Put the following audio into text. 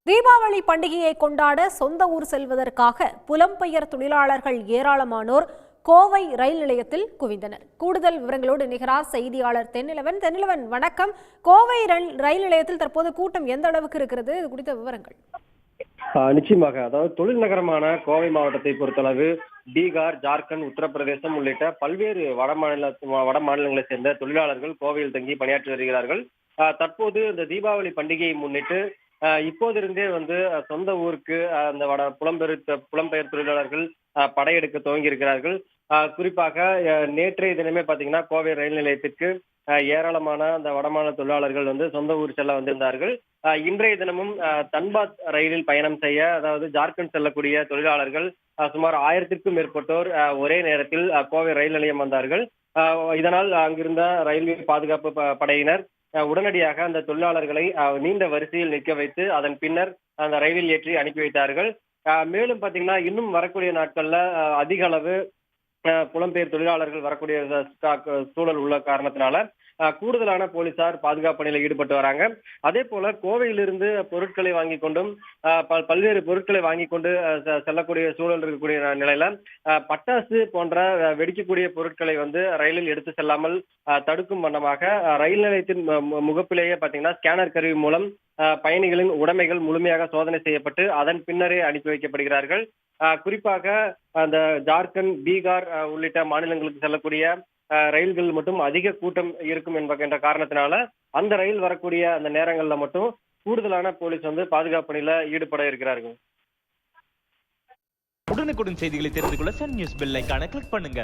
தீபாவளி பண்டிகையை கொண்டாட சொந்த ஊர் செல்வதற்காக புலம்பெயர் தொழிலாளர்கள் ஏராளமானோர் கோவை ரயில் நிலையத்தில் குவிந்தனர். கூடுதல் விவரங்களோடு இணைகிறார் செய்தியாளர் தென்னிலவன். தென்னிலவன், வணக்கம். கோவை ரயில் நிலையத்தில் தற்போது கூட்டம் எந்த அளவுக்கு இருக்கிறது? இது குறித்த விவரங்கள். நிச்சயமாக, அதாவது தொழில் நகரமான கோவை மாவட்டத்தை பொறுத்தளவு பீகார், ஜார்க்கண்ட், உத்தரப்பிரதேசம் உள்ளிட்ட பல்வேறு வட மாநிலங்களை சேர்ந்த தொழிலாளர்கள் கோவையில் தங்கி பணியாற்றி வருகிறார்கள். தற்போது இந்த தீபாவளி பண்டிகையை முன்னிட்டு இப்போதிருந்தே சொந்த ஊருக்கு அந்த புலம்பெயர் தொழிலாளர்கள் படையெடுக்க துவங்கி இருக்கிறார்கள். குறிப்பாக நேற்றைய தினமே பாத்தீங்கன்னா கோவை ரயில் நிலையத்திற்கு ஏராளமான அந்த வடமாநில தொழிலாளர்கள் சொந்த ஊர் செல்ல வந்திருந்தார்கள். இன்றைய தினமும் தன்பாத் ரயிலில் பயணம் செய்ய, அதாவது ஜார்க்கண்ட் செல்லக்கூடிய தொழிலாளர்கள் சுமார் 1000க்கும் மேற்பட்டோர் ஒரே நேரத்தில் கோவை ரயில் நிலையம் வந்தார்கள். இதனால் அங்கிருந்த ரயில்வே பாதுகாப்பு படையினர் உடனடியாக அந்த தொழிலாளர்களை நீண்ட வரிசையில் நிற்க வைத்து அதன் பின்னர் அந்த ரயிலில் ஏற்றி அனுப்பி வைத்தார்கள். மேலும் பாத்தீங்கன்னா இன்னும் வரக்கூடிய நாட்கள்ல அதிக அளவு புலம்பெயர் தொழிலாளர்கள் வரக்கூடிய சூழல் உள்ள காரணத்தினால கூடுதலான போலீசார் பாதுகாப்பு பணியில் ஈடுபட்டு வராங்க. அதே போல கோவையிலிருந்து பொருட்களை வாங்கி கொண்டும் பல்வேறு பொருட்களை வாங்கி கொண்டு செல்லக்கூடிய சூழல் இருக்கக்கூடிய நிலையில பட்டாசு போன்ற வெடிக்கக்கூடிய பொருட்களை ரயிலில் எடுத்து செல்லாமல் தடுக்கும் வண்ணமாக ரயில் நிலையத்தின் முகப்பிலேயே பாத்தீங்கன்னா ஸ்கேனர் கருவி மூலம் பயணிகளின் உடைமைகள் முழுமையாக சோதனை செய்யப்பட்டு அதன் பின்னரே அனுப்பி வைக்கப்படுகிறார்கள். குறிப்பாக அந்த ஜார்க்கண்ட், பீகார் உள்ளிட்ட மாநிலங்களுக்கு செல்லக்கூடிய ரயில்கள் மட்டும் அதிக கூட்டம் இருக்கும் என்ற காரணத்தினால அந்த ரயில் வரக்கூடிய அந்த நேரங்கள்ல மட்டும் கூடுதலான போலீஸ் பாதுகாப்பு பணியில ஈடுபட இருக்கிறார்கள். உடனுக்குடன் செய்திகளை தெரிந்து கொள்ள சன் நியூஸ் பெல் ஐகானை கிளிக் பண்ணுங்க.